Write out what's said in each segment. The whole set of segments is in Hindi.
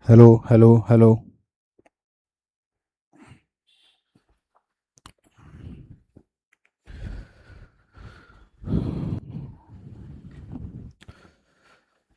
Hello hello hello.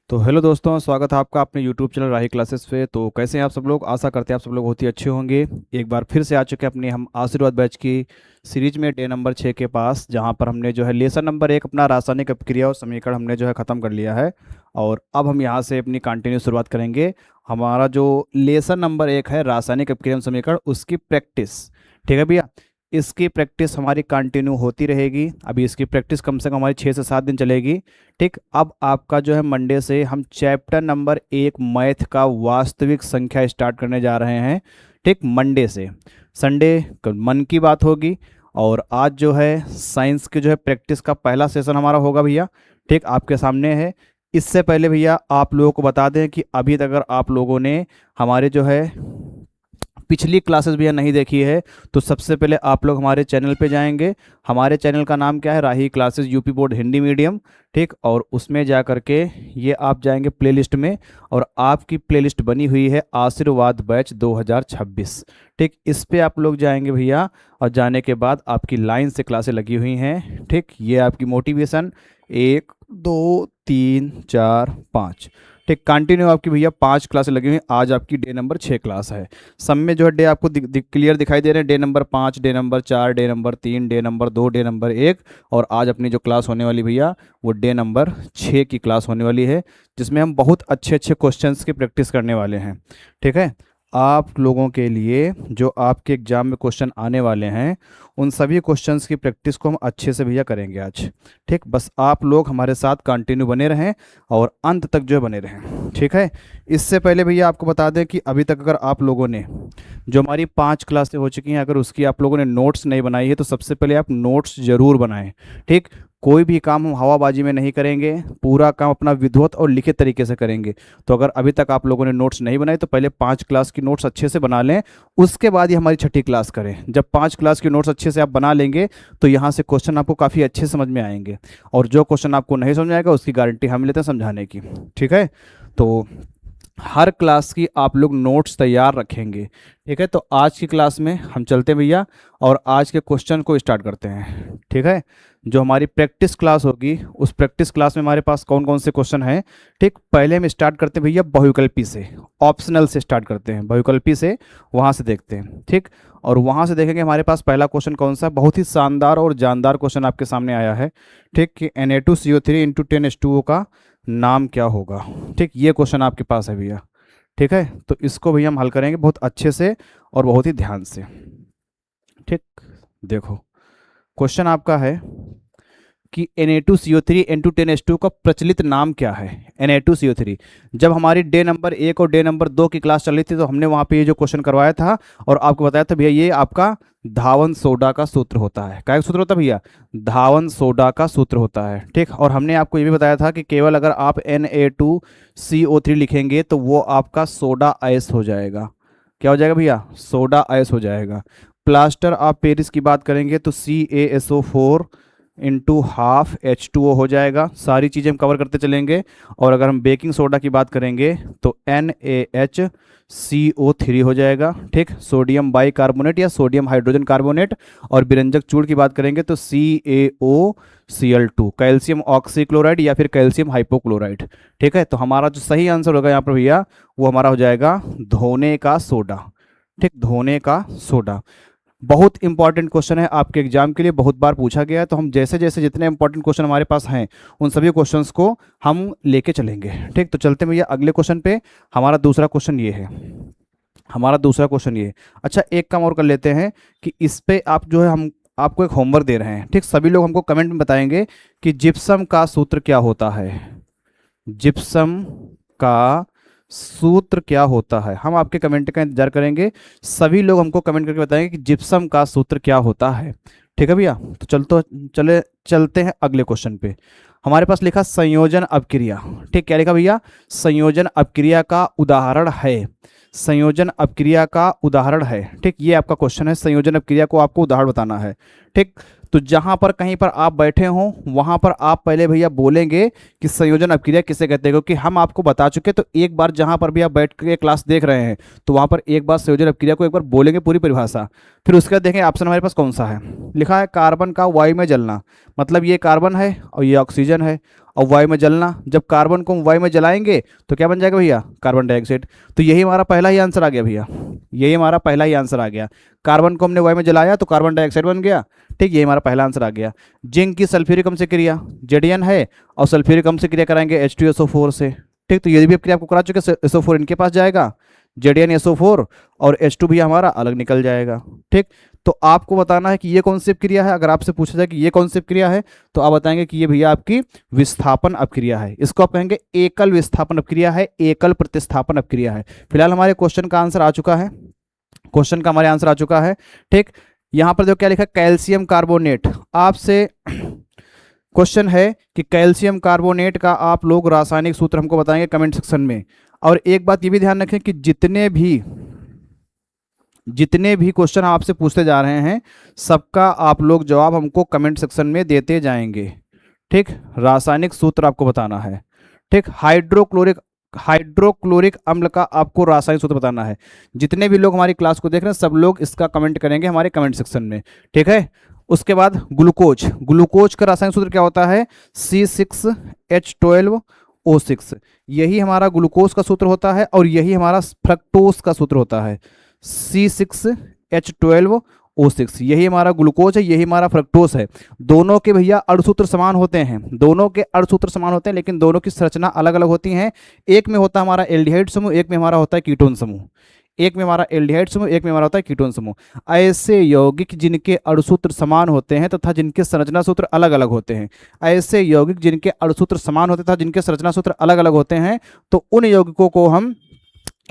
तो हेलो दोस्तों, स्वागत है आपका अपने यूट्यूब चैनल राही क्लासेस पे। तो कैसे हैं आप सब लोग? आशा करते हैं आप सब लोग बहुत ही अच्छे होंगे। एक बार फिर से आ चुके हैं अपने हम आशीर्वाद बैच की सीरीज में डे नंबर 6 के पास, जहां पर हमने जो है लेसन नंबर 1 अपना रासायनिक अपक्रिया और समीकरण हमने जो है ख़त्म कर लिया है। और अब हम यहाँ से अपनी कंटिन्यू शुरुआत करेंगे। हमारा जो लेसन नंबर 1 है रासायनिक अपक्रिया और समीकरण, उसकी प्रैक्टिस। ठीक है भैया, इसकी प्रैक्टिस हमारी कंटिन्यू होती रहेगी। अभी इसकी प्रैक्टिस कम से कम हमारी 6 से 7 दिन चलेगी। ठीक, अब आपका जो है मंडे से हम चैप्टर नंबर 1 मैथ का वास्तविक संख्या स्टार्ट करने जा रहे हैं। ठीक, मंडे से संडे मन की बात होगी। और आज जो है साइंस की जो है प्रैक्टिस का पहला सेशन हमारा होगा भैया। ठीक, आपके सामने है। इससे पहले भैया आप लोगों को बता दें कि अभी तक अगर आप लोगों ने हमारे जो है पिछली क्लासेस भी नहीं देखी है, तो सबसे पहले आप लोग हमारे चैनल पे जाएंगे। हमारे चैनल का नाम क्या है? Rahi classes UP board Hindi medium. ठीक, और उसमें जा करके ये आप जाएंगे प्लेलिस्ट में, और आपकी प्लेलिस्ट बनी हुई है आशीर्वाद बैच 2026। ठीक, इस पे आप लोग जाएंगे भैया, और जाने के बाद आपकी लाइन से क्लासें लगी हुई हैं। ठीक, ये आपकी मोटिवेशन 1 2 3 4 5। ठीक, कंटिन्यू आपकी भैया 5 क्लासें लगी हुई हैं। आज आपकी डे नंबर 6 क्लास है। सब में जो है डे आपको क्लियर दिखाई दे रहे हैं। Day number 5, day number 4, day number 3, day number 2, day number 1। और आज अपनी जो क्लास होने वाली भैया, वो डे नंबर 6 की क्लास होने वाली है, जिसमें हम बहुत अच्छे अच्छे क्वेश्चंस की प्रैक्टिस करने वाले हैं। ठीक है, आप लोगों के लिए जो आपके एग्जाम में क्वेश्चन आने वाले हैं, उन सभी क्वेश्चंस की प्रैक्टिस को हम अच्छे से भैया करेंगे आज। ठीक, बस आप लोग हमारे साथ कंटिन्यू बने रहें और अंत तक जो है बने रहें। ठीक है, इससे पहले भैया आपको बता दें कि अभी तक अगर आप लोगों ने जो हमारी 5 क्लासें हो चुकी हैं, अगर उसकी आप लोगों ने नोट्स नहीं बनाई है, तो सबसे पहले आप नोट्स ज़रूर बनाएं। ठीक, कोई भी काम हम हवाबाजी में नहीं करेंगे, पूरा काम अपना विधिवत और लिखित तरीके से करेंगे। तो अगर अभी तक आप लोगों ने नोट्स नहीं बनाए, तो पहले 5 क्लास की नोट्स अच्छे से बना लें, उसके बाद ही हमारी 6ठी क्लास करें। जब 5 क्लास की नोट्स अच्छे से आप बना लेंगे, तो यहाँ से क्वेश्चन आपको काफ़ी अच्छे समझ में आएंगे। और जो क्वेश्चन आपको नहीं समझ आएगा, उसकी गारंटी हम लेते हैं समझाने की। ठीक है, तो हर क्लास की आप लोग नोट्स तैयार रखेंगे। ठीक है, तो आज की क्लास में हम चलते हैं भैया, और आज के क्वेश्चन को स्टार्ट करते हैं। ठीक है, जो हमारी प्रैक्टिस क्लास होगी, उस प्रैक्टिस क्लास में हमारे पास कौन कौन से क्वेश्चन हैं। ठीक, पहले हम स्टार्ट करते हैं भैया बहुविकल्पी से, ऑप्शनल से स्टार्ट करते हैं, बहुविकल्पी से वहाँ से देखते हैं। ठीक, और वहाँ से देखेंगे हमारे पास पहला क्वेश्चन कौन सा, बहुत ही शानदार और जानदार क्वेश्चन आपके सामने आया है। ठीक, कि Na2CO3 इंटू 10H2O का नाम क्या होगा। ठीक, ये क्वेश्चन आपके पास है भैया। ठीक है, तो इसको भैया हम हल करेंगे बहुत अच्छे से और बहुत ही ध्यान से। ठीक, देखो क्वेश्चन आपका है कि Na2CO3 इंटू 10H2 का प्रचलित नाम क्या है। Na2CO3, जब हमारी डे नंबर 1 और डे नंबर 2 की क्लास चल रही थी, तो हमने वहाँ पे ये जो क्वेश्चन करवाया था और आपको बताया था भैया, ये आपका धावन सोडा का सूत्र होता है। क्या सूत्र होता है भैया? धावन सोडा का सूत्र होता है। ठीक, और हमने आपको ये भी बताया था कि केवल अगर आप Na2CO3 लिखेंगे, तो वो आपका सोडा आयस हो जाएगा। क्या हो जाएगा भैया? सोडा आयस हो जाएगा। प्लास्टर ऑफ पेरिस की बात करेंगे तो CaSO4 इंटू हाफ H2O हो जाएगा। सारी चीज़ें हम कवर करते चलेंगे। और अगर हम बेकिंग सोडा की बात करेंगे तो NaHCO3 हो जाएगा। ठीक, सोडियम बाइकार्बोनेट या सोडियम हाइड्रोजन कार्बोनेट। और विरंजक चूड़ की बात करेंगे तो CaOCl2, कैल्शियम ऑक्सीक्लोराइड या फिर कैल्शियम हाइपोक्लोराइड। ठीक है, तो हमारा जो सही आंसर होगा यहाँ पर भैया, वो हमारा हो जाएगा धोने का सोडा। ठीक, धोने का सोडा। बहुत इंपॉर्टेंट क्वेश्चन है आपके एग्जाम के लिए, बहुत बार पूछा गया है। तो हम जैसे जैसे जितने इंपॉर्टेंट क्वेश्चन हमारे पास हैं, उन सभी क्वेश्चंस को हम लेके चलेंगे। ठीक, तो चलते हैं भैया अगले क्वेश्चन पे। हमारा दूसरा क्वेश्चन ये है, हमारा दूसरा क्वेश्चन ये है। अच्छा, एक काम और कर लेते हैं कि इस पे आप जो है हम आपको एक होमवर्क दे रहे हैं, ठीक। सभी लोग हमको कमेंट में बताएंगे कि जिप्सम का सूत्र क्या होता है, जिप्सम का सूत्र क्या होता है। हम आपके कमेंट का इंतजार करेंगे, सभी लोग हमको कमेंट करके बताएंगे कि जिप्सम का सूत्र क्या होता है, ठीक है भैया। तो चलते हैं अगले क्वेश्चन पे। हमारे पास लिखा संयोजन अपक्रिया, ठीक। क्या लिखा भैया, संयोजन अपक्रिया का उदाहरण है, संयोजन अपक्रिया का उदाहरण है, ठीक। ये आपका क्वेश्चन है, संयोजन अपक्रिया को आपको उदाहरण बताना है, ठीक। तो जहां पर कहीं पर आप बैठे हो वहां पर आप पहले भैया बोलेंगे कि संयोजन अपक्रिया किसे कहते हैं, क्योंकि हम आपको बता चुके। तो एक बार जहां पर भी आप बैठ के क्लास देख रहे हैं तो वहां पर एक बार संयोजन अपक्रिया को एक बार बोलेंगे पूरी परिभाषा। फिर उसके बाद देखें ऑप्शन हमारे पास कौन सा है। लिखा है कार्बन का वायु में जलना, मतलब ये कार्बन है और ये ऑक्सीजन है, और वायु में जलना, जब कार्बन को हम वायु में जलाएंगे तो क्या बन जाएगा भैया, कार्बन डाइऑक्साइड। तो यही हमारा पहला ही आंसर आ गया भैया, यही हमारा पहला ही आंसर आ गया। कार्बन को हमने वायु में जलाया तो कार्बन डाइऑक्साइड बन गया, ठीक। ये हमारा पहला आंसर आ गया। जिंक की सल्फ्यूरिक अम्ल से क्रिया, जेडीएन है और सल्फ्यूरिक अम्ल से क्रिया कराएंगे H2SO4 से, ठीक। तो ये भी क्रिया आपको करा चुके, SO4 इनके पास जाएगा, JDNSO4 और H2 भी हमारा अलग निकल जाएगा, ठीक। तो आपको बताना है कि ये कौन सी क्रिया है। अगर आपसे पूछा जाए कि ये कौन सी क्रिया है तो आप बताएंगे कि ये भैया आपकी विस्थापन अपक्रिया है। इसको आप कहेंगे एकल विस्थापन अपक्रिया है, एकल प्रतिस्थापन अपक्रिया है। फिलहाल हमारे क्वेश्चन का आंसर आ चुका है, क्वेश्चन का हमारे आंसर आ चुका है, ठीक। यहां पर जो क्या लिखा है, कैल्शियम कार्बोनेट। आपसे क्वेश्चन है कि कैल्शियम कार्बोनेट का आप लोग रासायनिक सूत्र हमको बताएंगे कमेंट सेक्शन में। और एक बात ये भी ध्यान रखें कि जितने भी क्वेश्चन आपसे पूछते जा रहे हैं सबका आप लोग जवाब हमको कमेंट सेक्शन में देते जाएंगे, ठीक। रासायनिक सूत्र आपको बताना है, ठीक। हाइड्रोक्लोरिक अम्ल का आपको रासायनिक सूत्र बताना है। जितने भी लोग हमारी क्लास को देख रहे हैं सब लोग इसका कमेंट करेंगे हमारे कमेंट सेक्शन में, ठीक है। उसके बाद ग्लूकोज का रासायनिक सूत्र क्या होता है, C6H12O6। यही हमारा ग्लूकोज का सूत्र होता है और यही हमारा फ्रक्टोज का सूत्र होता है, C6H12O6। यही हमारा ग्लूकोज है, यही हमारा फ्रक्टोज है। दोनों के भैया अणुसूत्र समान होते हैं, दोनों के अणुसूत्र समान होते हैं, लेकिन दोनों की संरचना अलग अलग होती हैं। एक में होता है हमारा एल्डिहाइड समूह, एक में हमारा होता है कीटोन समूह, एक में हमारा एल्डिहाइड समूह, एक में हमारा होता है कीटोन समूह। ऐसे यौगिक जिनके अणुसूत्र समान होते हैं तथा जिनके संरचना सूत्र अलग अलग होते हैं, ऐसे यौगिक जिनके अणुसूत्र समान होते तथा जिनके संरचना सूत्र अलग अलग होते हैं, तो उन यौगिकों को हम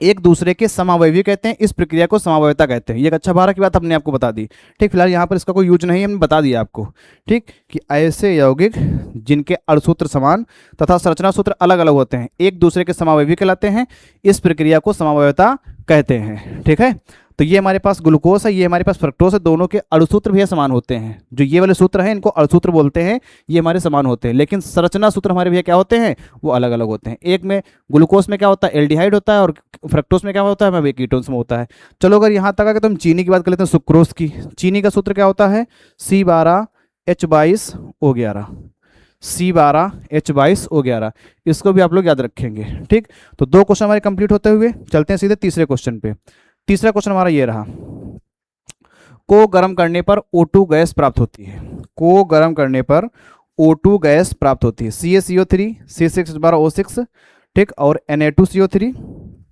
एक दूसरे के समावयवी कहते हैं। इस प्रक्रिया को समावयवता कहते हैं। ये एक अच्छा भारा की बात हमने आपको बता दी, ठीक। फिलहाल यहाँ पर इसका कोई यूज नहीं, हमने बता दिया आपको, ठीक, कि ऐसे यौगिक जिनके अणुसूत्र समान तथा संरचना सूत्र अलग अलग होते हैं एक दूसरे के समावयवी कहलाते हैं। इस प्रक्रिया को समावयवता कहते हैं, ठीक है। तो ये हमारे पास ग्लूकोज है, ये हमारे पास फ्रक्टोज है, दोनों के अणुसूत्र भी समान होते हैं। जो ये वाले सूत्र हैं इनको अणुसूत्र बोलते हैं, ये हमारे समान होते हैं, लेकिन संरचना सूत्र हमारे भैया क्या होते हैं, वो अलग अलग होते हैं। एक में ग्लूकोज में क्या होता है, एल्डिहाइड होता है, और फ्रक्टोज में क्या होता है, हमें कीटोन्स में होता है। चलो अगर यहाँ तक आगे तो हम चीनी की बात कर लेते हैं, सुक्रोज की। चीनी का सूत्र क्या होता है, C12H22O11, C12H22O11। इसको भी आप लोग याद रखेंगे, ठीक। तो दो क्वेश्चन हमारे कंप्लीट होते हुए चलते हैं सीधे तीसरे क्वेश्चन पे। तीसरा क्वेश्चन हमारा ये रहा, को गर्म करने पर O2 गैस प्राप्त होती है, को गर्म करने पर O2 गैस प्राप्त होती है, CaCO3, C6H12O6, ठीक, और Na2CO3।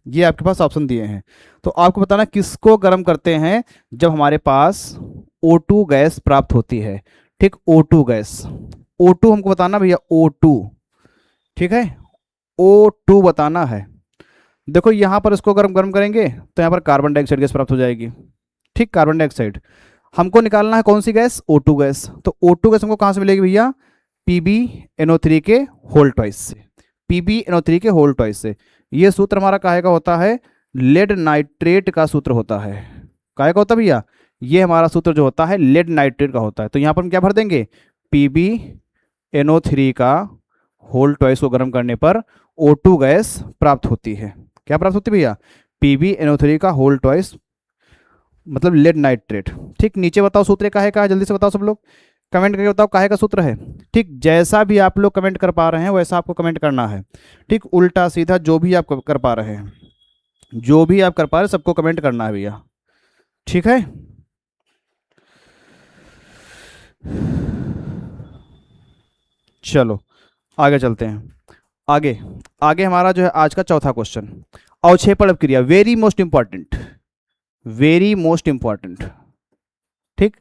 ये आपके पास ऑप्शन दिए हैं। तो आपको बताना किसको गर्म करते हैं जब हमारे पास O2 गैस प्राप्त होती है, ठीक। O2 गैस, O2 हमको बताना भैया, O2, ठीक है, O2 बताना है। देखो यहाँ पर इसको गर्म करेंगे तो यहाँ पर कार्बन डाइऑक्साइड गैस प्राप्त हो जाएगी, ठीक, कार्बन डाइऑक्साइड। हमको निकालना है कौन सी गैस, O2 गैस। तो O2 गैस हमको कहाँ से मिलेगी भैया, PbNO3 के होल ट्वाइस से, PbNO3 के होल ट्वाइस से। ये सूत्र हमारा काहे का होता है, लेड नाइट्रेट का सूत्र होता है। काहे का होता है भैया, ये हमारा सूत्र जो होता है लेड नाइट्रेट का होता है। तो यहाँ पर हम क्या भर देंगे, PbNO3 का होल ट्वाइस को गर्म करने पर O2 गैस प्राप्त होती है। क्या प्राप्त होती है भैया, PbNO3 का होल ट्वाइस, मतलब लेड नाइट्रेट, ठीक। नीचे बताओ सूत्र काहे का है, जल्दी से बताओ सब लोग, कमेंट करके बताओ काहे का सूत्र है, ठीक। जैसा भी आप लोग कमेंट कर पा रहे हैं वैसा आपको कमेंट करना है, ठीक। उल्टा सीधा जो भी आप कर पा रहे हैं, जो भी आप कर पा रहे हैं सबको कमेंट करना है भैया, ठीक है। चलो आगे चलते हैं। आगे हमारा जो है आज का चौथा क्वेश्चन, अवक्षेपण अपक्रिया, वेरी मोस्ट इंपॉर्टेंट, ठीक।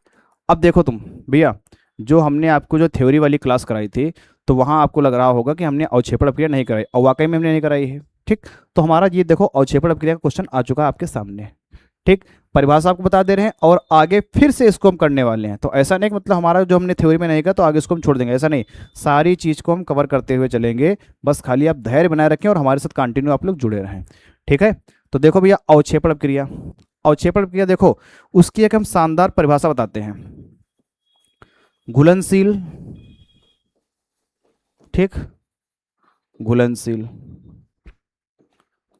अब देखो तुम भैया, जो हमने आपको जो थ्योरी वाली क्लास कराई थी, तो वहाँ आपको लग रहा होगा कि हमने अवक्षेपण अपक्रिया नहीं कराई, और वाकई में हमने नहीं कराई है। ठीक, तो हमारा ये देखो अवक्षेपण अपक्रिया का क्वेश्चन आ चुका है आपके सामने। ठीक, परिभाषा आपको बता दे रहे हैं और आगे फिर से इसको हम करने वाले हैं। तो ऐसा नहीं कि मतलब हमारा जो हमने थ्योरी में नहीं किया तो आगे इसको हम छोड़ देंगे, ऐसा नहीं, सारी चीज़ को हम कवर करते हुए चलेंगे। बस खाली आप धैर्य बनाए रखें और हमारे साथ कंटिन्यू आप लोग जुड़े रहें। ठीक है, तो देखो भैया अवक्षेपण अपक्रिया, अवक्षेपण अपक्रिया देखो उसकी एक हम शानदार परिभाषा बताते हैं। घुलनशील, ठीक, घुलनशील,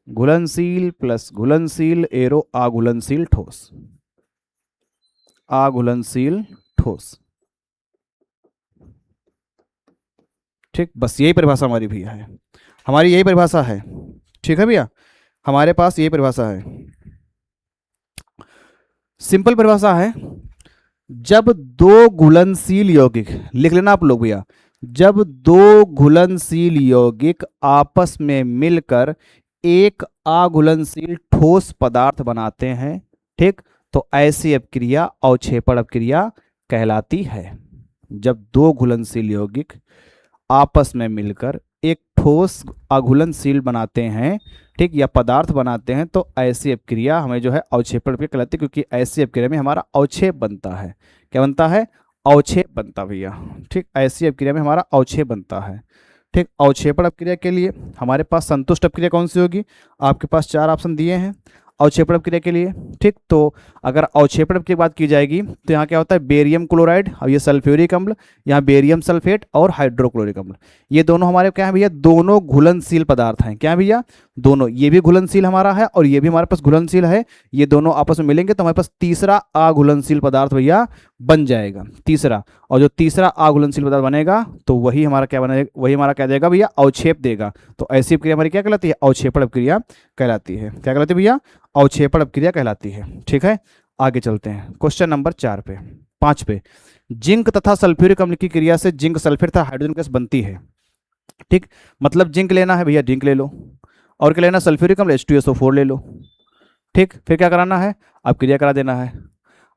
घुलनशील प्लस घुलनशील एरो अघुलनशील ठोस, अघुलनशील ठोस। ठीक, बस यही परिभाषा हमारी भैया है, हमारी यही परिभाषा है। ठीक है भैया, हमारे पास यही परिभाषा है, सिंपल परिभाषा है। जब दो घुलनशील यौगिक, लिख लेना आप लोग भैया, जब दो घुलनशील यौगिक आपस में मिलकर एक अघुलनशील ठोस पदार्थ बनाते हैं, ठीक, तो ऐसी अपक्रिया अवक्षेपण अपक्रिया कहलाती है। जब दो घुलनशील यौगिक आपस में मिलकर एक ठोस अघुलनशील बनाते हैं, ठीक, या पदार्थ बनाते हैं, तो ऐसी अपक्रिया हमें जो है अवक्षेपण अपक्रिया कहलाती है, क्योंकि ऐसी अपक्रिया में हमारा अवक्षेप बनता है। क्या बनता है? अवक्षेप बनता भैया। ठीक, ऐसी अपक्रिया में हमारा अवक्षेप बनता है। ठीक, अवक्षेपण अपक्रिया के लिए हमारे पास संतुष्ट अपक्रिया कौन सी होगी? आपके पास चार ऑप्शन दिए हैं अवक्षेपण अपक्रिया के लिए। ठीक, तो अगर अवक्षेपण की बात की जाएगी तो यहाँ क्या होता है, बेरियम क्लोराइड और ये सल्फ्यूरिक अम्ल, यहाँ बेरियम सल्फेट और हाइड्रोक्लोरिक अम्ल, ये दोनों हमारे क्या है भैया, दोनों घुलनशील पदार्थ हैं। क्या है भैया? दोनों, ये भी घुलनशील हमारा है और ये भी हमारे पास घुलनशील है। ये दोनों आपस में मिलेंगे तो हमारे पास तीसरा अघुलनशील पदार्थ भैया बन जाएगा, तीसरा। और जो तीसरा अघुलनशील पदार्थ बनेगा तो वही हमारा क्या बनेगा, वही हमारा क्या देगा भैया, अवक्षेप देगा। तो ऐसी अपक्रिया हमारी क्या कहलाती है? अवक्षेपण अपक्रिया कहलाती है। क्या कहलाती है भैया? अवक्षेपण अपक्रिया कहलाती है। ठीक है, आगे चलते हैं क्वेश्चन नंबर 4 पे, 5 पे। जिंक तथा सल्फ्यूरिक अम्ल की क्रिया से जिंक सल्फेट तथा हाइड्रोजन गैस बनती है। ठीक, मतलब जिंक लेना है भैया, जिंक ले लो, और क्या लेना, सल्फ्यूरिक अम्ल H2SO4 ले लो। ठीक, फिर क्या कराना है, अब क्रिया करा देना है।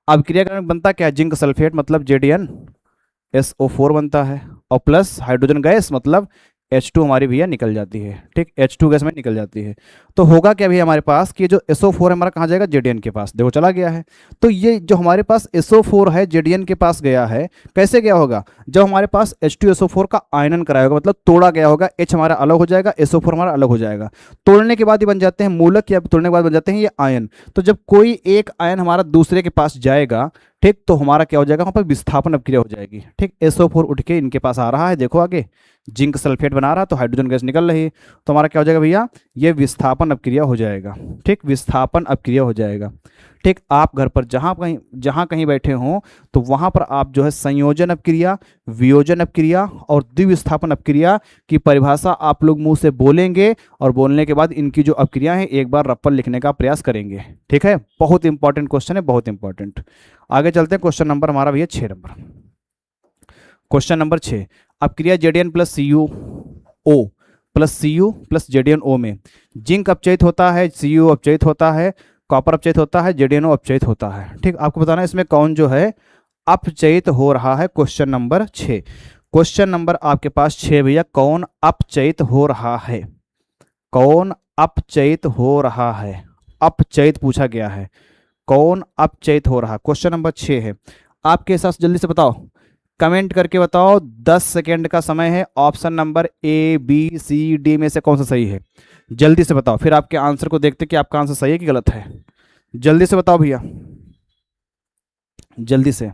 अब क्रिया करने में बनता क्या है, जिंक सल्फेट मतलब JdNSO4 बनता है, और प्लस हाइड्रोजन गैस मतलब H2 हमारी भैया निकल जाती है। ठीक, H2 गैस में निकल जाती है। तो होगा क्या भैया हमारे पास कि जो SO4 हमारा कहाँ जाएगा, JdN के पास, देखो चला गया है। तो ये जो हमारे पास SO4 है JdN के पास गया है, कैसे गया होगा, जब हमारे पास H2SO4 का आयनन कराया होगा, मतलब तोड़ा गया होगा, H हमारा अलग हो जाएगा, SO4 हमारा अलग हो जाएगा। तोड़ने के बाद ही बन जाते हैं मूलक, या तोड़ने के बाद बन जाते हैं ये आयन। तो जब कोई एक आयन हमारा दूसरे के पास जाएगा, ठीक, तो हमारा क्या हो जाएगा, वहाँ पर विस्थापन अपक्रिया हो जाएगी। ठीक, SO4 उठ के इनके पास आ रहा है, देखो आगे जिंक सल्फेट बना रहा, तो हाइड्रोजन गैस निकल रही है, तो हमारा क्या हो जाएगा भैया, ये विस्थापन अपक्रिया हो जाएगा। ठीक, विस्थापन अपक्रिया हो जाएगा। ठीक, आप घर पर जहाँ कहीं बैठे हों तो वहाँ पर आप जो है संयोजन अपक्रिया, वियोजन अपक्रिया और द्विविस्थापन अपक्रिया की परिभाषा आप लोग मुंह से बोलेंगे, और बोलने के बाद इनकी जो अपक्रिया है एक बार रफ पर लिखने का प्रयास करेंगे। ठीक है, बहुत इंपॉर्टेंट क्वेश्चन है, बहुत इंपॉर्टेंट। आगे चलते हैं, क्वेश्चन नंबर हमारा भैया 6 number. Question number 6, अपक्रिया JdN plus CuO plus Cu plus JdNO में जिंक अपचयित होता है, Cu अपचयित होता है, कॉपर अपचयित होता है, JdNO अपचयित होता है। ठीक, आपको बताना है इसमें कौन जो है अपचयित हो रहा है। क्वेश्चन नंबर 6, क्वेश्चन नंबर आपके पास 6 भैया, कौन अपचयित हो रहा है, कौन अपचयित हो रहा है, अपचयित पूछा गया है, कौन अपचयित हो रहा, क्वेश्चन नंबर 6 है। आपके हिसाब से जल्दी से बताओ, कमेंट करके बताओ, 10 सेकेंड का समय है। Option number A B C D में से कौन सा सही है, जल्दी से बताओ, फिर आपके आंसर को देखते कि आपका आंसर सही है कि गलत है। जल्दी से बताओ भैया, जल्दी से।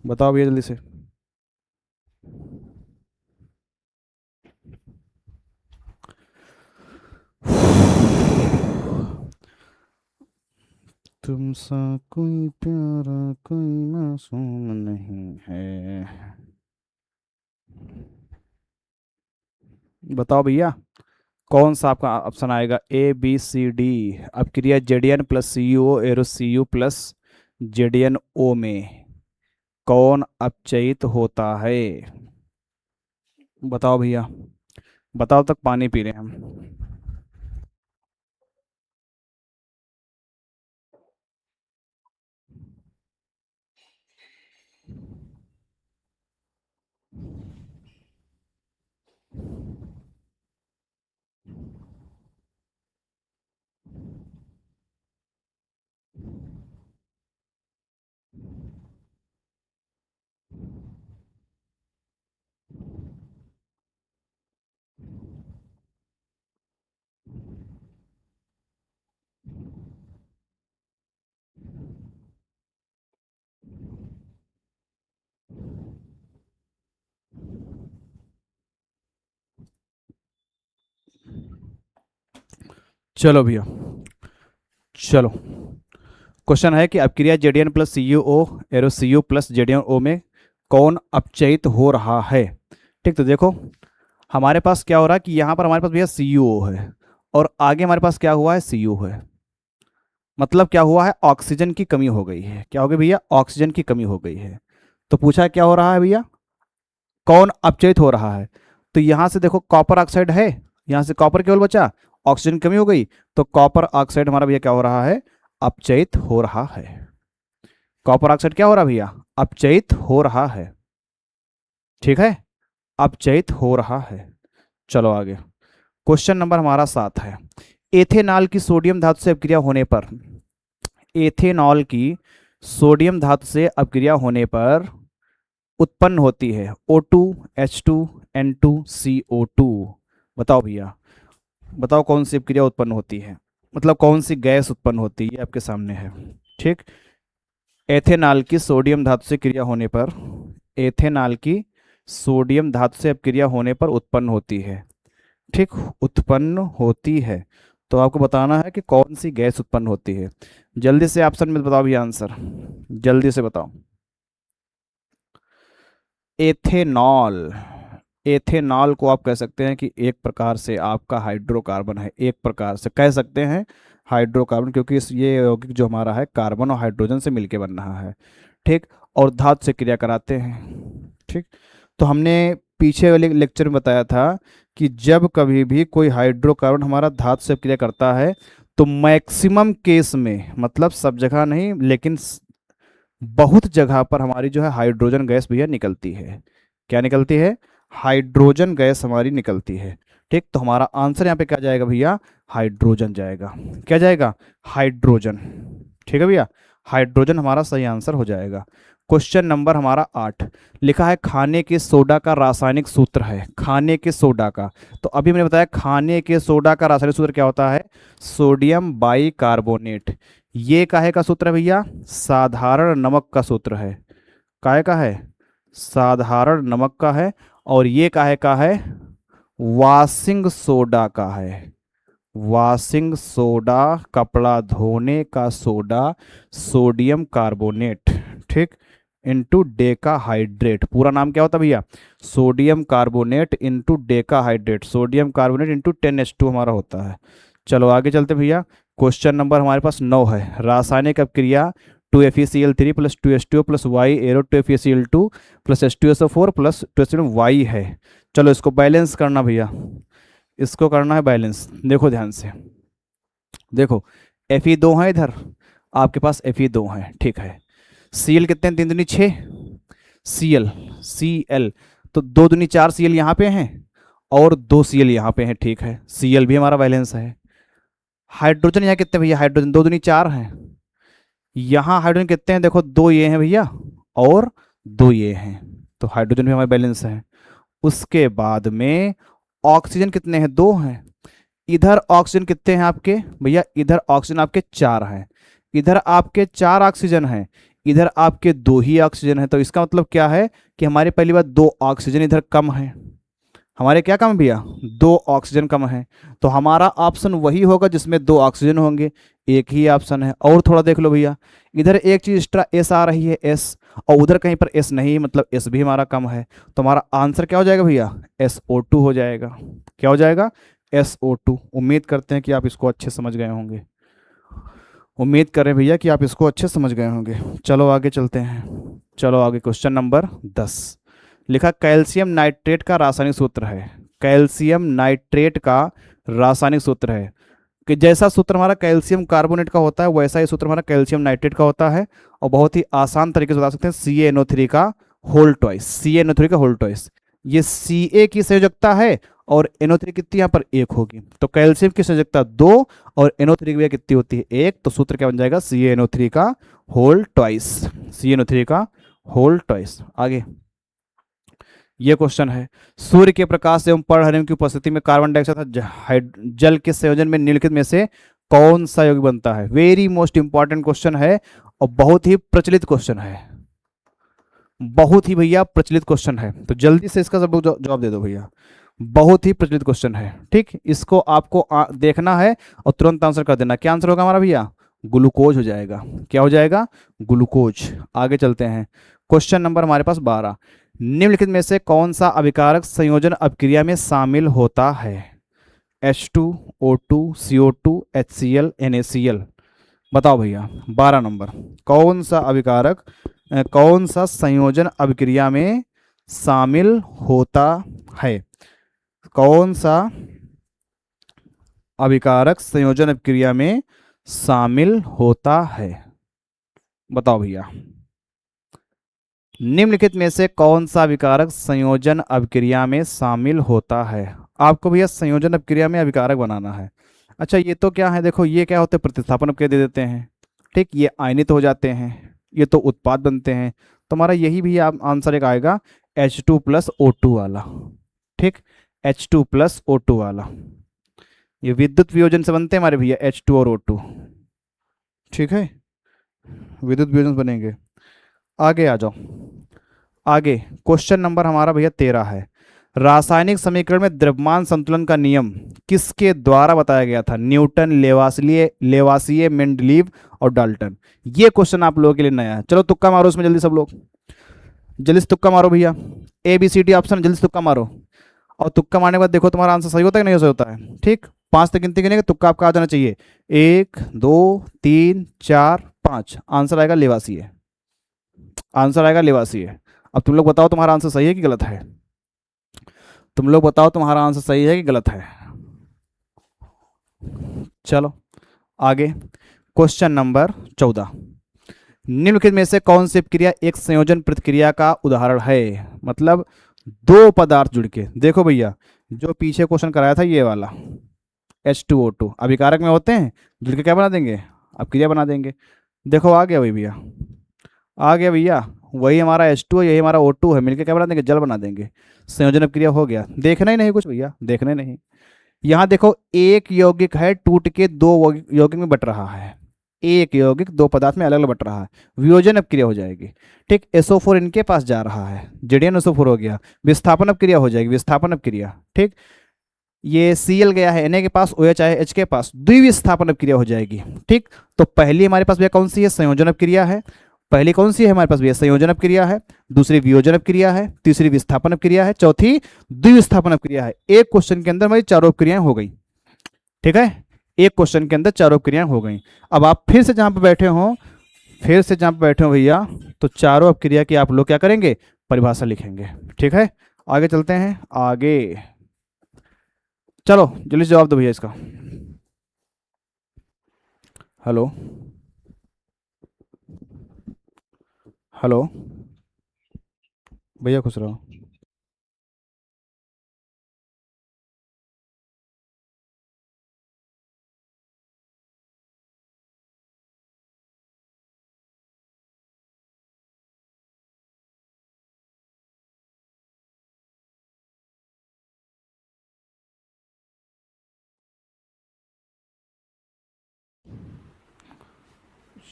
बताओ भैया जल्दी से। तुमसा कोई प्यारा कोई मासूम नहीं है। बताओ भैया कौन सा आपका ऑप्शन आएगा, A B C D। अब क्रिया JdN plus CuO arrow Cu plus JdNO में कौन अपचयित होता है? बताओ भैया, बताओ तक पानी पी रहे हैं हम। चलो भैया, चलो, क्वेश्चन है कि अपक्रिया ZDN plus C U O arrow C U plus ZDN O में कौन अपचयित हो रहा है। ठीक, तो देखो हमारे पास क्या हो रहा है कि यहाँ पर हमारे पास भैया सी यू ओ है और आगे हमारे पास क्या हुआ है, सी यू है। मतलब क्या हुआ है, ऑक्सीजन की कमी हो गई है। क्या हो गई भैया, ऑक्सीजन की कमी हो गई है। तो पूछा है क्या हो रहा है भैया, कौन अपचयित हो रहा है। तो यहाँ से देखो कॉपर ऑक्साइड है, यहाँ से कॉपर केवल बचा, ऑक्सीजन की कमी हो गई, तो कॉपर ऑक्साइड हमारा भैया क्या हो रहा है, अपचयित हो रहा है। कॉपर ऑक्साइड क्या हो रहा है भैया, अपचयित हो रहा है। ठीक है, अपचयित हो रहा है। चलो आगे, क्वेश्चन नंबर हमारा 7 है। एथेनॉल की सोडियम धातु से अपक्रिया होने पर, एथेनॉल की सोडियम धातु से अपक्रिया होने पर उत्पन्न होती है O2H2N2CO2। बताओ भैया, बताओ कौन सी अपक्रिया उत्पन्न होती है, मतलब कौन सी गैस उत्पन्न होती है, आपके सामने है। ठीक, एथेनॉल की सोडियम धातु से क्रिया होने पर, एथेनॉल की सोडियम धातु से अपक्रिया होने पर उत्पन्न होती है। ठीक, उत्पन्न होती है। तो आपको बताना है कि कौन सी गैस उत्पन्न होती है। जल्दी से ऑप्शन में बताओ भैया आंसर, जल्दी से बताओ। एथेनॉल, एथेनॉल को आप कह सकते हैं कि एक प्रकार से आपका हाइड्रोकार्बन है, एक प्रकार से कह सकते हैं हाइड्रोकार्बन, क्योंकि ये यौगिक जो हमारा है कार्बन और हाइड्रोजन से मिलके बन रहा है। ठीक, और धातु से क्रिया कराते हैं। ठीक, तो हमने पीछे वाले लेक्चर में बताया था कि जब कभी भी कोई हाइड्रोकार्बन हमारा धातु से क्रिया करता है तो मैक्सिमम केस में, मतलब सब जगह नहीं लेकिन बहुत जगह पर हमारी जो है हाइड्रोजन गैस भैया निकलती है। क्या निकलती है, हाइड्रोजन गैस हमारी निकलती है। ठीक, तो हमारा आंसर यहाँ पे क्या जाएगा भैया, हाइड्रोजन जाएगा। क्या जाएगा, हाइड्रोजन। ठीक है भैया, हाइड्रोजन हमारा सही आंसर हो जाएगा। क्वेश्चन नंबर हमारा 8, लिखा है खाने के सोडा का रासायनिक सूत्र है, खाने के सोडा का। तो अभी मैंने बताया खाने के सोडा का रासायनिक सूत्र क्या होता है, सोडियम बाइकार्बोनेट। ये काहे का सूत्र है भैया, साधारण नमक का सूत्र है। काहे का है, साधारण नमक का है। और ये काहे का है, वाशिंग सोडा का है। वाशिंग सोडा, कपड़ा धोने का सोडा, सोडियम कार्बोनेट। ठीक, इंटू डेकाहाइड्रेट। पूरा नाम क्या होता है भैया, sodium carbonate into decahydrate, sodium carbonate into 10H2 हमारा होता है। चलो आगे चलते भैया, क्वेश्चन नंबर हमारे पास 9 है। रासायनिक अपक्रिया 2FeCl3 plus 2H2O plus Y arrow 2FeCl2 plus H2SO4 plus 2Y है। चलो इसको बैलेंस करना भैया, इसको करना है बैलेंस। देखो ध्यान से, देखो Fe2 है इधर, आपके पास Fe2 है। ठीक है, Cl कितने हैं, 3 दूनी 6, Cl, तो 2 दूनी 4 Cl यहाँ पे हैं और 2 Cl यहाँ पे हैं। ठीक है, Cl भी हमारा बैलेंस है। हाइड्रोजन यहाँ कितने भैया, हाइड्रोजन 2 दूनी 4 हैं। यहाँ हाइड्रोजन कितने हैं, देखो 2 ये हैं भैया और 2 ये हैं, तो हाइड्रोजन भी हमारे बैलेंस है। उसके बाद में ऑक्सीजन कितने हैं, 2 हैं। इधर ऑक्सीजन कितने हैं आपके भैया, इधर ऑक्सीजन आपके 4 हैं, इधर आपके 4 ऑक्सीजन हैं, इधर आपके 2 ही ऑक्सीजन है। तो इसका मतलब क्या है कि हमारी पहली बात 2 ऑक्सीजन इधर कम है, हमारे क्या कम है भैया, 2 ऑक्सीजन कम है। तो हमारा ऑप्शन वही होगा जिसमें 2 ऑक्सीजन होंगे, एक ही ऑप्शन है। और थोड़ा देख लो भैया, इधर एक चीज एक्स्ट्रा एस आ रही है, एस, और उधर कहीं पर एस नहीं, मतलब एस भी हमारा कम है। तो हमारा आंसर क्या हो जाएगा भैया, SO2 हो जाएगा। क्या हो जाएगा, SO2। उम्मीद करते हैं कि आप इसको अच्छे समझ गए होंगे, उम्मीद करें भैया कि आप इसको अच्छे समझ गए होंगे। चलो आगे चलते हैं, चलो आगे क्वेश्चन नंबर 10, लिखा कैल्शियम नाइट्रेट का रासायनिक सूत्र है, कैल्शियम नाइट्रेट का रासायनिक सूत्र है कि जैसा सूत्र हमारा कैल्शियम कार्बोनेट का होता है वैसा ही सूत्र हमारा कैल्शियम नाइट्रेट का होता है। और बहुत ही आसान तरीके से बता सकते हैं, CaNO3 का होल ट्वाइस, CaNO3 का होल ट्वाइस। ये Ca की संयोजकता है और NO3 कितनी यहाँ पर 1 होगी, तो कैल्शियम की संयोजकता 2 और NO3 की वजह कितनी होती है 1, तो सूत्र क्या बन जाएगा CaNO3 का होल ट्वाइस, CaNO3 का होल ट्वाइस। आगे ये क्वेश्चन है, सूर्य के प्रकाश एवं पर्णहरित की उपस्थिति में कार्बन डाइऑक्साइड तथा जल के संयोजन में निम्नलिखित में से कौन सा यौगिक बनता है। वेरी मोस्ट इंपॉर्टेंट क्वेश्चन है और बहुत ही प्रचलित क्वेश्चन है, बहुत ही भैया प्रचलित क्वेश्चन है, तो जल्दी से इसका सब लोग जवाब दे दो भैया। बहुत ही प्रचलित क्वेश्चन है, ठीक, इसको आपको देखना है और तुरंत आंसर कर देना। क्या आंसर होगा हमारा भैया, ग्लूकोज हो जाएगा। क्या हो जाएगा, ग्लूकोज। आगे चलते हैं, क्वेश्चन नंबर हमारे पास 12, निम्नलिखित में से कौन सा अभिकारक संयोजन अभिक्रिया में शामिल होता है। H2O2 CO2 HCl NaCl। बताओ भैया 12 नंबर, कौन सा अभिकारक कौन सा संयोजन अभिक्रिया में शामिल होता है, कौन सा अभिकारक संयोजन अभिक्रिया में शामिल होता है, बताओ भैया। निम्नलिखित में से कौन सा अभिकारक संयोजन अभिक्रिया में शामिल होता है। आपको भैया संयोजन अभिक्रिया में अभिकारक बनाना है। अच्छा ये तो क्या है, देखो ये क्या होते हैं, प्रतिस्थापन अभिक्रिया दे देते हैं, ठीक, ये आयनित हो जाते हैं, ये तो उत्पाद बनते हैं, तो हमारा यही भी आप आंसर एक आएगा H2+O2 वाला, ठीक, H2+O2 वाला। ये विद्युत वियोजन से बनते हैं हमारे भैया H2 और O2, ठीक है, विद्युत वियोजन बनेंगे। आगे आ जाओ, आगे क्वेश्चन नंबर हमारा भैया 13 है, रासायनिक समीकरण में द्रव्यमान संतुलन का नियम किसके द्वारा बताया गया था। न्यूटन, लेवासिए, मेंडलीव और डाल्टन। ये क्वेश्चन आप लोगों के लिए नया है। चलो तुक्का मारो इसमें जल्दी, सब लोग जल्दी से तुक्का मारो भैया, ABCD ऑप्शन जल्दी से तुक्का मारो। और तुक्का मारने के बाद देखो तुम्हारा आंसर सही होता है कि नहीं सही होता है, ठीक। 5 तक गिनती गिनेंगे, तुक्का आपका आ जाना चाहिए। 1 2 3 4 5, आंसर आएगा लेवासिए, आंसर आएगा लेवासिए। अब तुम लोग बताओ तुम्हारा आंसर सही है कि गलत है, तुम लोग बताओ तुम्हारा आंसर सही है कि गलत है। चलो आगे, क्वेश्चन नंबर 14, निम्नलिखित में से कौन सी क्रिया एक संयोजन प्रतिक्रिया का उदाहरण है। मतलब दो पदार्थ जुड़ के, देखो भैया जो पीछे क्वेश्चन कराया था ये वाला H2O2 अभिकारक में होते हैं, जुड़ के क्या बना देंगे, अभिक्रिया बना देंगे। देखो आ गया वही भैया, आ गया भैया, वही हमारा H2 है, यही हमारा O2 है, मिलकर क्या बना देंगे, जल बना देंगे। संयोजन अभिक्रिया हो गया, देखना ही नहीं कुछ भैया, देखना ही नहीं। यहाँ देखो एक यौगिक है टूट के दो यौगिक में बट रहा है, एक यौगिक दो पदार्थ में अलग अलग बट रहा है, वियोजन अभिक्रिया हो जाएगी, ठीक। SO4 इनके पास जा रहा है, ZnSO4 हो गया, विस्थापन अभिक्रिया हो जाएगी, विस्थापन अभिक्रिया, ठीक। ये Cl गया है Na के पास, OH आया H के पास, द्विविस्थापन अभिक्रिया हो जाएगी, ठीक। तो पहली हमारे पास भैया कौन सी है, संयोजन अभिक्रिया है। पहली कौन सी है हमारे पास भैया, संयोजन अभिक्रिया है। दूसरी वियोजन अभिक्रिया है। तीसरी विस्थापन अभिक्रिया है। चौथी द्विविस्थापन अभिक्रिया है। एक क्वेश्चन के अंदर हमारी चारों क्रियाएं हो गई, ठीक है, एक क्वेश्चन के अंदर चारों क्रियाएं हो गई। अब आप फिर से जहां पर बैठे हो, फिर से जहां पर बैठे हो भैया, तो चारों अभिक्रिया की आप लोग क्या करेंगे, परिभाषा लिखेंगे, ठीक है। आगे चलते हैं, आगे चलो जल्दी जवाब दो भैया इसका। हेलो हेलो भैया खुश रहो।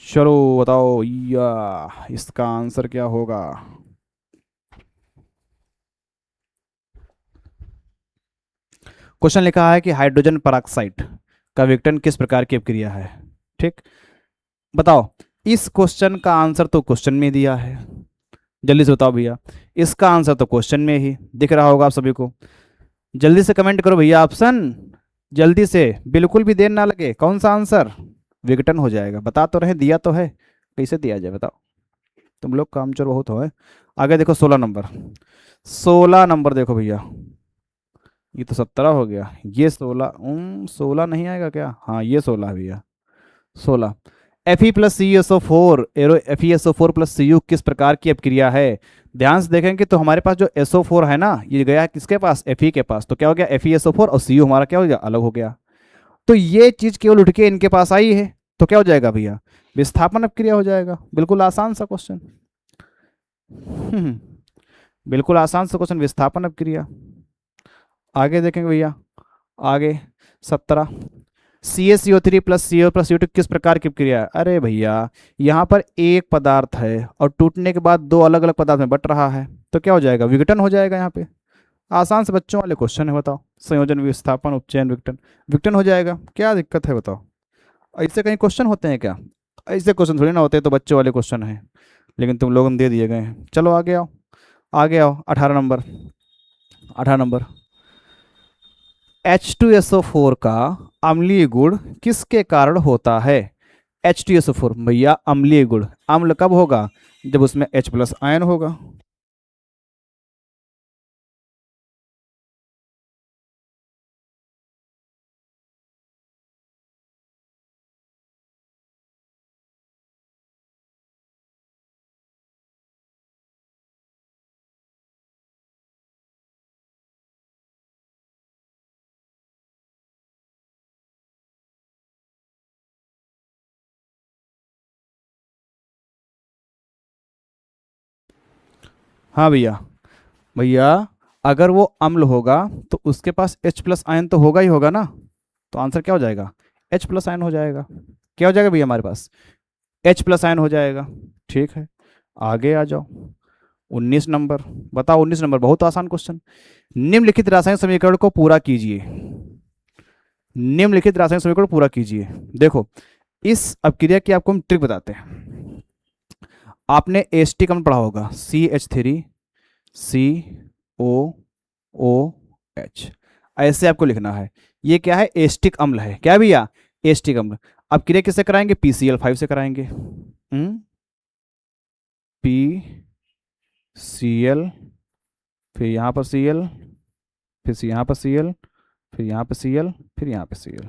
चलो बताओ या इसका आंसर क्या होगा। क्वेश्चन लिखा है कि हाइड्रोजन पेरोक्साइड का विघटन किस प्रकार की अभिक्रिया है, ठीक। बताओ, इस क्वेश्चन का आंसर तो क्वेश्चन में दिया है, जल्दी से बताओ भैया, इसका आंसर तो क्वेश्चन में ही दिख रहा होगा आप सभी को। जल्दी से कमेंट करो भैया ऑप्शन, जल्दी से, बिल्कुल भी देर ना लगे। कौन सा आंसर, विघटन हो जाएगा, बता तो रहे, दिया तो है, कैसे दिया जाए बताओ। तुम लोग कामचोर बहुत हो। आगे देखो 16 नंबर। 16 नंबर देखो भैया, ये तो 17 हो गया, ये 16, 16 नहीं आएगा क्या? हाँ ये 16 है भैया। 16। Fe+CuSO4 arrow FeSO4 plus Cu किस प्रकार की अपक्रिया है? ध्यान से देखेंगे तो हमारे पास जो SO4 है ना, ये गया है किसके पास? Fe के पास। तो क्या हो गया? FeSO4 और Cu हमारा क्या हो गया? अलग हो गया। तो ये चीज केवल उठ के इनके पास आई है, तो क्या हो जाएगा भैया? विस्थापन अपक्रिया हो जाएगा। बिल्कुल आसान सा क्वेश्चन। बिल्कुल आसान सा क्वेश्चन, विस्थापन अपक्रिया। आगे देखेंगे भैया, आगे 17। CaCO3 plus CO plus CO2 किस प्रकार की क्रिया है? अरे भैया, यहाँ पर एक पदार्थ है और टूटने के बाद दो अलग अलग पदार्थ में बट रहा है, तो क्या हो जाएगा? विघटन हो जाएगा। यहाँ पे आसान से बच्चों वाले क्वेश्चन है, बताओ। संयोजन, विस्थापन, उपचयन, विघटन। विघटन हो जाएगा, क्या दिक्कत है बताओ? ऐसे कहीं क्वेश्चन होते हैं क्या? ऐसे क्वेश्चन थोड़ी ना होते हैं, तो बच्चों वाले क्वेश्चन हैं, लेकिन तुम लोगों ने दे दिए गए हैं। चलो आगे आओ, आगे आओ। 18 नंबर। 18 नंबर। H2SO4 का अम्लीय गुण किसके कारण होता है? H2SO4 भैया अम्लीय गुण, अम्ल कब होगा? जब उसमें H+ आयन होगा। हाँ भैया, भैया अगर वो अम्ल होगा तो उसके पास H+ आयन तो होगा ही होगा ना, तो आंसर क्या हो जाएगा? H+ आयन हो जाएगा। क्या हो जाएगा भैया हमारे पास? H+ आयन हो जाएगा। ठीक है, आगे आ जाओ। 19 नंबर। बताओ 19 नंबर, बहुत आसान क्वेश्चन। निम्नलिखित रासायनिक समीकरण को पूरा कीजिए। निम्नलिखित रासायनिक समीकरण को पूरा कीजिए। देखो, इस अपक्रिया की आपको हम ट्रिक बताते हैं। आपने एस्टिक अम्ल पढ़ा होगा, CH3COOH, ऐसे आपको लिखना है। ये क्या है? एस्टिक अम्ल है। क्या भैया? एस्टिक अम्ल। अब क्रिया किससे कराएंगे? PCl5 से कराएंगे। PCl, फिर यहाँ पर Cl, फिर यहाँ पर Cl, फिर यहाँ पे Cl, फिर यहाँ पे Cl,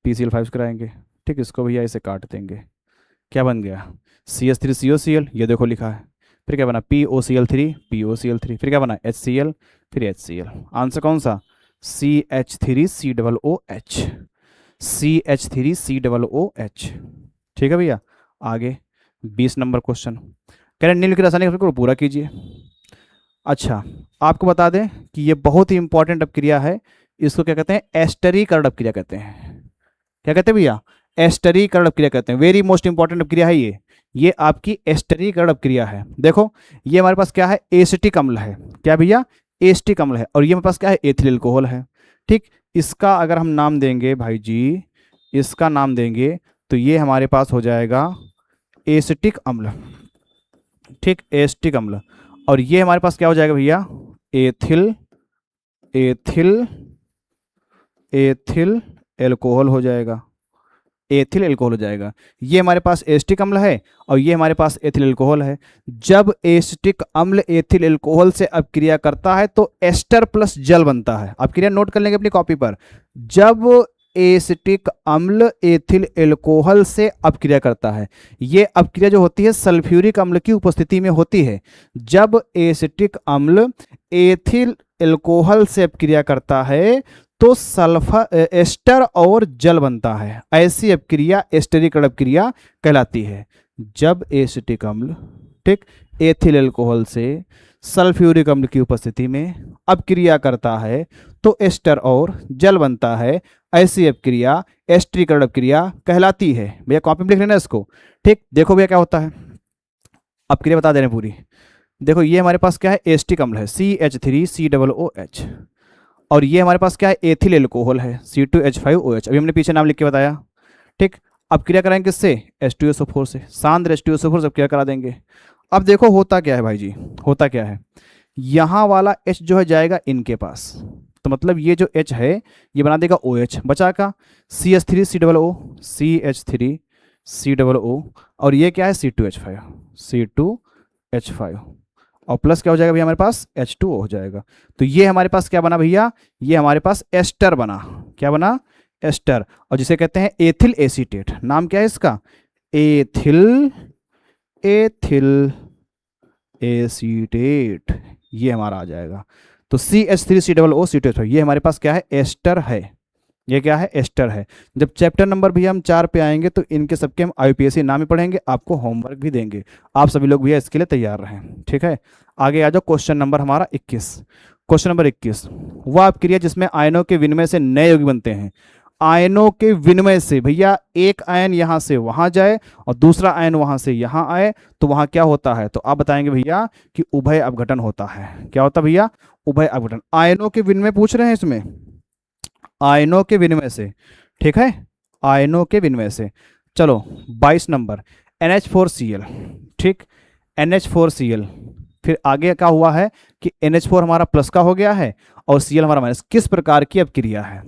PCl5 से कराएंगे। ठीक, इसको भैया इसे काट देंगे। क्या बन गया? CH3COCl, ये देखो लिखा है। फिर क्या बना? POCl3, फिर क्या बना? HCl, फिर HCl। आंसर कौन सा? CH3COOH। CH3COOH। ठीक है भैया, आगे 20 नंबर क्वेश्चन। कह रहे निम्नलिखित रासायनिक अभिक्रिया को पूरा कीजिए। अच्छा, आपको बता दें कि ये बहुत ही इंपॉर्टेंट अपक्रिया है। इसको क्या कहते हैं? एस्टरीकरण अपक्रिया कहते हैं। क्या कहते हैं भैया? एस्टरीकरण अपक्रिया कहते हैं। वेरी मोस्ट इंपॉर्टेंट अपक्रिया है ये आपकी एस्टरीकरण अपक्रिया है। देखो, ये हमारे पास क्या है? एसिटिक अम्ल है। क्या भैया? एसिटिक अम्ल है। और ये हमारे पास क्या है? एथिल अल्कोहल है। ठीक, इसका अगर हम नाम देंगे भाई जी, इसका नाम देंगे तो ये हमारे पास हो जाएगा एसिटिक अम्ल। ठीक, एसिटिक अम्ल। और ये हमारे पास क्या हो जाएगा भैया? एथिल एथिल एथिल एल्कोहल हो जाएगा। एथिल एल्कोहल हो जाएगा। ये हमारे पास एसिटिक अम्ल है और ये हमारे पास एथिल एल्कोहल है। जब एसिटिक अम्ल एथिल एल्कोहल से अपक्रिया करता है तो एस्टर प्लस जल बनता है। अपक्रिया नोट कर लेंगे अपनी कॉपी पर। जब एसिटिक अम्ल एथिल एल्कोहल से अपक्रिया करता है, ये अपक्रिया जो होती है सल्फ्यूरिक अम्ल की उपस्थिति में होती है। जब एसिटिक अम्ल एथिल एल्कोहल से अपक्रिया करता है तो सल्फर एस्टर और जल बनता है। ऐसी अपक्रिया एस्टरीकरण अपक्रिया कहलाती है। जब एसिटिक अम्ल, ठीक, एथिल अल्कोहल से सल्फ्यूरिक अम्ल की उपस्थिति में अपक्रिया करता है तो एस्टर और जल बनता है। ऐसी अपक्रिया एस्टरीकरण अपक्रिया कहलाती है। भैया कॉपी में लिख लेना इसको। ठीक, देखो भैया क्या होता है, अपक्रिया बता दे रहे हैं पूरी। देखो, ये हमारे पास क्या है? एसिटिक अम्ल है, CH3COOH। और ये हमारे पास क्या है? एथिल एल्कोहल है, C2H5OH। अभी हमने पीछे नाम लिख के बताया। ठीक, अब क्रिया कराएंगे किससे? H2SO4 से। सांद्र H2SO4 से क्रिया करा देंगे। अब देखो होता क्या है भाई जी, होता क्या है? यहाँ वाला H जो है जाएगा इनके पास, तो मतलब ये जो H है ये बना देगा OH। बचा का CH3COO, CH3COO, और ये क्या है? C2H5, H5 और प्लस क्या हो जाएगा भैया हमारे पास H2O हो जाएगा। तो ये हमारे पास क्या बना भैया, ये हमारे पास एस्टर बना। क्या बना, एस्टर। और जिसे कहते हैं एथिल एसीटेट, नाम क्या है इसका, एथिल एथिल एसीटेट, ये हमारा आ जाएगा। तो CH3COO ये हमारे पास क्या है, एस्टर है। ये क्या है, एस्टर है। जब चैप्टर नंबर भैया हम 4 पे आएंगे तो इनके सबके हम IUPAC नाम ही पढ़ेंगे, आपको होमवर्क भी देंगे। आप सभी लोग भैया इसके लिए तैयार रहें, ठीक है। आगे आ जाओ, क्वेश्चन नंबर हमारा 21। क्वेश्चन नंबर 21, वह अपक्रिया जिसमें आयनों के विनिमय से नए यौगिक बनते हैं। आयनों के विनिमय से भैया एक आयन यहां से वहां जाए और दूसरा आयन वहां से यहां आए तो वहां क्या होता है, तो आप बताएंगे भैया कि उभय अपघटन होता है। क्या होता है भैया, उभय अपघटन। आयनों के विनिमय पूछ रहे हैं इसमें, आयनों के विनिमय से, ठीक है, आयनों के विनिमय से। चलो 22 नंबर NH4Cl, ठीक, NH4Cl। फिर आगे क्या हुआ है कि NH4 हमारा प्लस का हो गया है और Cl हमारा माइनस। किस प्रकार की अपक्रिया है,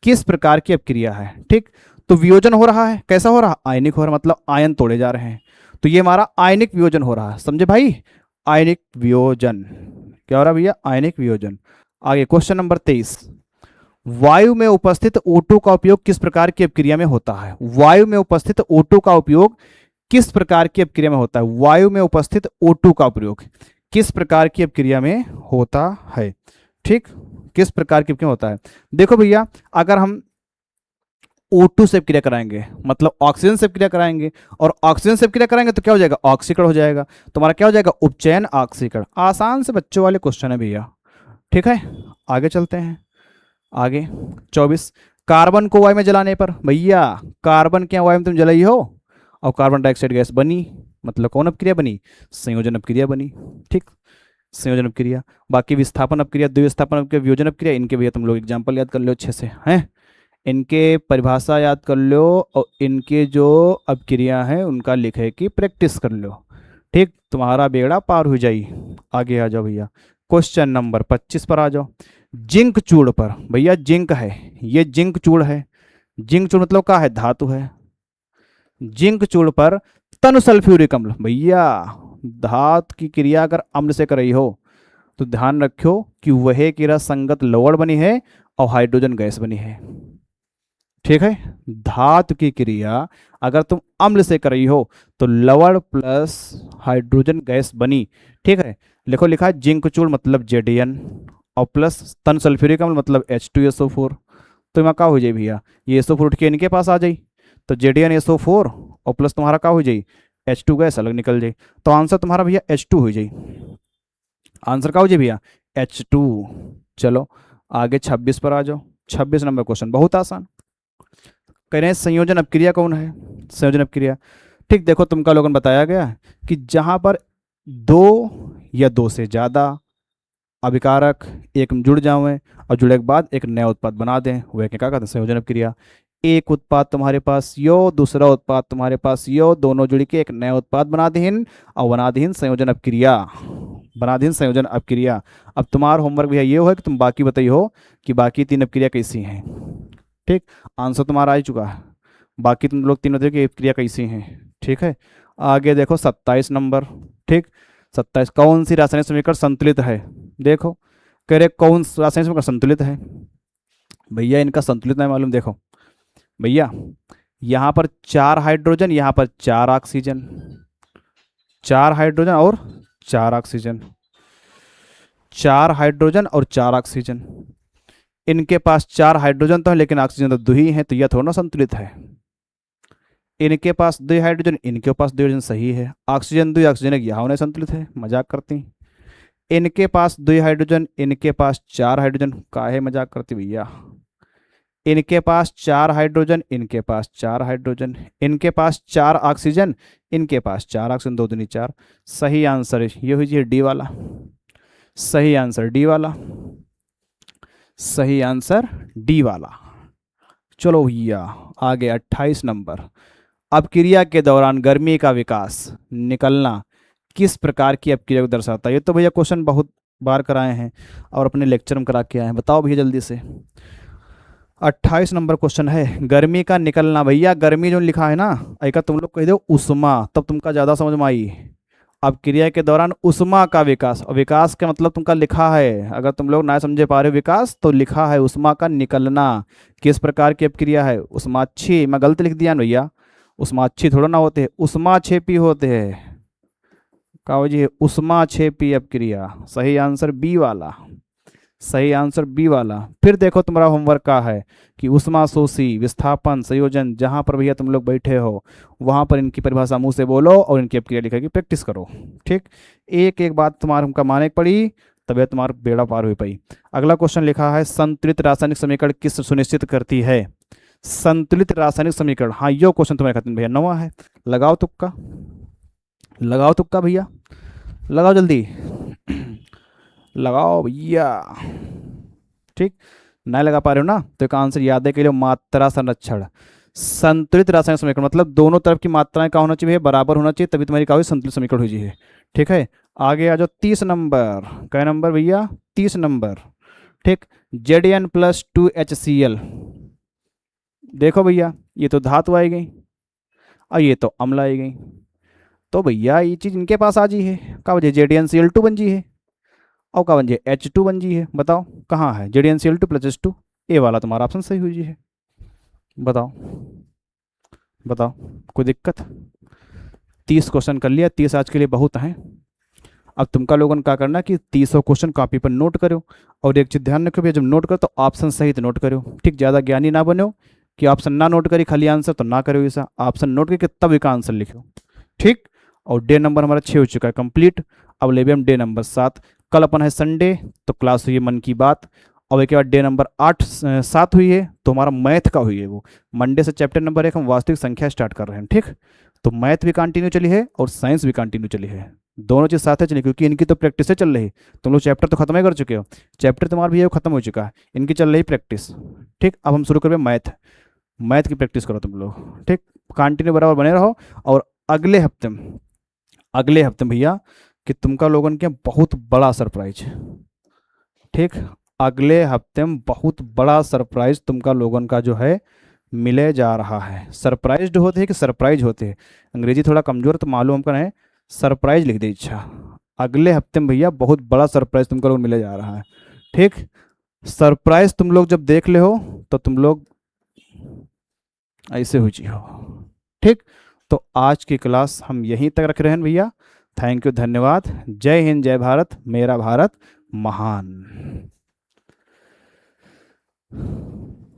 किस प्रकार की अपक्रिया है, ठीक। तो वियोजन हो रहा है, कैसा हो रहा है, आयनिक हो रहा है, मतलब आयन तोड़े जा रहे हैं। तो ये हमारा आयनिक वियोजन हो रहा है, समझे भाई, आयनिक वियोजन। क्या हो रहा है भैया, आयनिक वियोजन। आगे क्वेश्चन नंबर 23, वायु में उपस्थित O2 का उपयोग किस प्रकार की अपक्रिया में होता है। वायु में उपस्थित O2 का उपयोग किस प्रकार की अपक्रिया में होता है। वायु में उपस्थित O2 का प्रयोग किस प्रकार की अपक्रिया में होता है, ठीक, किस प्रकार की अपक्रिया होता है। देखो भैया, अगर हम O2 से क्रिया कराएंगे मतलब ऑक्सीजन से क्रिया कराएंगे, और ऑक्सीजन से क्रिया कराएंगे तो क्या हो जाएगा, ऑक्सीकरण हो जाएगा। तुम्हारा क्या हो जाएगा, उपचयन ऑक्सीकरण। आसान से बच्चों वाले क्वेश्चन है भैया, ठीक है। आगे चलते हैं, आगे 24, कार्बन को वायु में जलाने पर भैया, कार्बन क्या वायु में तुम जलाई हो और कार्बन डाइऑक्साइड गैस बनी, मतलब कौन अपक्रिया बनी, संयोजन अपक्रिया बनी, ठीक, संयोजन अपक्रिया। बाकी विस्थापन अपक्रिया, द्विविस्थापन अपक्रिया, वियोजन अपक्रिया, इनके भैया तुम लोग एग्जाम्पल याद कर लो अच्छे से, हैं, इनके परिभाषा याद कर लो और इनके जो अपक्रिया है उनका लिखे की प्रैक्टिस कर लो, ठीक, तुम्हारा बेड़ा पार हो जाई। आगे आ जाओ भैया, क्वेश्चन नंबर 25 पर आ जाओ। जिंक चूड़ पर भैया, जिंक है, ये जिंक चूड़ है। जिंक चूड़ मतलब क्या है, धातु है। जिंक चूड़ पर तनु सल्फ्यूरिक अम्ल, भैया धातु की क्रिया अगर अम्ल से कर रही हो तो ध्यान रखो कि वह क्रिया संगत लवण बनी है और हाइड्रोजन गैस बनी है, ठीक है। धातु की क्रिया अगर तुम अम्ल से कर रही हो तो लवण प्लस हाइड्रोजन गैस बनी, ठीक है। लिखो, लिखा है जिंक चूड़ मतलब Zn और प्लस तन सल्फ्यूरिक अम्ल मतलब H2SO4। तो यहाँ क्या हो जाए भैया, ये SO4 उठ के इनके पास आ जाए तो ZnSO4 और प्लस तुम्हारा क्या हो जाए, H2 गैस अलग निकल जाए। तो आंसर तुम्हारा भैया H2 हो जाए। आंसर क्या हो जाए भैया, H2। चलो आगे 26 पर आ जाओ। 26 नंबर क्वेश्चन बहुत आसान, कह रहे हैं संयोजन अपक्रिया कौन है। संयोजन अपक्रिया, ठीक, देखो तुमका लोगों ने बताया गया कि जहां पर दो या दो से ज़्यादा अभिकारक एक में जुड़ जाएं और जुड़े के बाद एक नया उत्पाद बना दें, वह क्या कहते हैं, संयोजन अपक्रिया। एक उत्पाद तुम्हारे पास यो, दूसरा उत्पाद तुम्हारे पास यो, दोनों जुड़ के एक नया उत्पाद बना दें और बना दें संयोजन अपक्रिया, बना दें संयोजन अपक्रिया। अब तुम्हारा होमवर्क भैया ये हो कि तुम बाकी बताइए हो कि बाकी 3 अपक्रिया कैसी हैं, ठीक। आंसर तुम्हारा आ चुका है, बाकी तुम लोग 3 बताइए कि अपक्रिया कैसी हैं, ठीक है। आगे देखो 27 नंबर, ठीक, 27, कौन सी रासायनिक समीकरण संतुलित है। देखो कह रहे कौन रासायनिक समीकरण संतुलित है, भैया इनका संतुलित नहीं मालूम। देखो भैया, यहाँ पर 4 हाइड्रोजन, यहाँ पर 4 ऑक्सीजन, 4 हाइड्रोजन और 4 ऑक्सीजन, 4 हाइड्रोजन और 4 ऑक्सीजन। इनके पास 4 हाइड्रोजन तो है लेकिन ऑक्सीजन तो 2 ही है, तो यह थोड़ा ना संतुलित है। इनके पास 2 हाइड्रोजन, इनके पास 2 हाइड्रोजन, सही है। ऑक्सीजन 2 ऑक्सीजन यहाँ होने संतुलित है, मजाक करती। इनके पास 2 हाइड्रोजन, इनके पास 4 हाइड्रोजन, काहे मजाक करती भैया। इनके पास 4 हाइड्रोजन, इनके पास 4 हाइड्रोजन, इनके पास 4 ऑक्सीजन, इनके पास 4 ऑक्सीजन, 2 दूनी 4। सही आंसर ये हुई जी डी वाला, सही आंसर डी वाला, सही आंसर डी वाला। चलो भैया आगे 28 नंबर, अपक्रिया के दौरान गर्मी का विकास निकलना किस प्रकार की अपक्रिया को दर्शाता है। ये तो भैया क्वेश्चन बहुत बार कराए हैं और अपने लेक्चर में करा के आए हैं, बताओ भैया जल्दी से। 28 नंबर क्वेश्चन है, गर्मी का निकलना। भैया गर्मी जो लिखा है ना, ऐका तुम लोग कह दो उष्मा, तब तुमका ज़्यादा समझ में आई। अब क्रिया के दौरान उष्मा का विकास, और विकास का मतलब तुमका लिखा है, अगर तुम लोग ना समझे पा रहे हो विकास तो लिखा है उष्मा का निकलना। किस प्रकार की अब क्रिया है? उष्माक्षी, मैं गलत लिख दिया ना भैया, उष्माक्षी थोड़ा ना होते हैं, उष्माक्षेपी होते हैं। कहो जी उष्माक्षेपी अब क्रिया, सही आंसर बी वाला, सही आंसर बी वाला। फिर देखो तुम्हारा होमवर्क का है कि उष्माशोषी, विस्थापन, संयोजन, जहाँ पर भैया तुम लोग बैठे हो वहाँ पर इनकी परिभाषा मुंह से बोलो और इनकी क्रिया लिखने की प्रैक्टिस करो। ठीक, एक एक बात तुम्हारा हमका माने पड़ी, तभी तुम्हारा बेड़ा पार हुई पाई। अगला क्वेश्चन लिखा है संतुलित रासायनिक समीकरण किस सुनिश्चित करती है? संतुलित रासायनिक समीकरण, हाँ यो क्वेश्चन तुम्हारे खाते में भैया नवा है। लगाओ तुक्का, लगाओ तुक्का भैया, लगाओ जल्दी लगाओ भैया। ठीक, नहीं लगा पा रहे हो ना तो एक आंसर याद है के लिए मात्रा संरक्षण। संतुलित रासायनिक समीकरण मतलब दोनों तरफ की मात्राएं का होना चाहिए, बराबर होना चाहिए, तभी तुम्हारी क्या हुई? संतुलित समीकरण हुई है। ठीक है, आगे आ जाओ 30 नंबर। क्या नंबर भैया? 30 नंबर। ठीक, Zn+2HCl। देखो भैया ये तो धातु आई गई और ये तो अम्ल आई गई, तो भैया ये चीज़ इनके पास आ जी है, क्या वजह? ZnCl2 बन जी है और क्या बन जी? H2 बन जी है। बताओ कहाँ है ZnCl2+H2? ए वाला तुम्हारा ऑप्शन सही हुई जी है। बताओ बताओ, कोई दिक्कत? 30 क्वेश्चन कर लिया, 30 आज के लिए बहुत हैं। अब तुमका लोगों ने क्या करना कि 30 क्वेश्चन कॉपी पर नोट करो, और एक चीज़ ध्यान रखो भैया, जब नोट करो तो ऑप्शन सहित नोट करो। ठीक, ज़्यादा ज्ञानी ना बनो कि ऑप्शन ना नोट करी खाली आंसर तो ना करो ऐसा, ऑप्शन नोट करके तब एक आंसर लिखो। ठीक, और डे नंबर हमारा 6 हो चुका है कंप्लीट। अब ले हम डे नंबर 7। कल अपन है संडे तो क्लास हुई है मन की बात, और एक बाद डे नंबर 7 हुई है तो हमारा मैथ का हुई है वो। मंडे से चैप्टर नंबर 1 हम वास्तविक संख्या स्टार्ट कर रहे हैं। ठीक, तो मैथ भी कंटिन्यू चली है और साइंस भी कंटिन्यू चली है, दोनों चीज़ साथ है चली, क्योंकि इनकी तो प्रैक्टिस चल रही। तुम लोग चैप्टर तो खत्म ही कर चुके हो, चैप्टर तुम्हारा भी खत्म हो चुका है, इनकी चल रही प्रैक्टिस। ठीक, अब हम शुरू करें मैथ, मैथ की प्रैक्टिस करो तुम लोग। ठीक, कंटिन्यू बराबर बने रहो। और अगले हफ्ते में भैया कि तुमका लोगों के बहुत बड़ा सरप्राइज। ठीक, अगले हफ्ते में बहुत बड़ा सरप्राइज तुमका लोगों का जो है मिले जा रहा है। सरप्राइज्ड होते हैं कि सरप्राइज होते हैं? अंग्रेजी थोड़ा कमजोर तो मालूम हमका है, सरप्राइज लिख दे। इच्छा, अगले हफ्ते में भैया बहुत बड़ा सरप्राइज तुमको लोग मिले जा रहा है। ठीक, सरप्राइज तुम लोग जब देख ले हो तो तुम लोग ऐसे हो जी हो। ठीक, तो आज की क्लास हम यहीं तक रख रहे हैं भैया। थैंक यू, धन्यवाद। जय हिंद, जय भारत, मेरा भारत महान।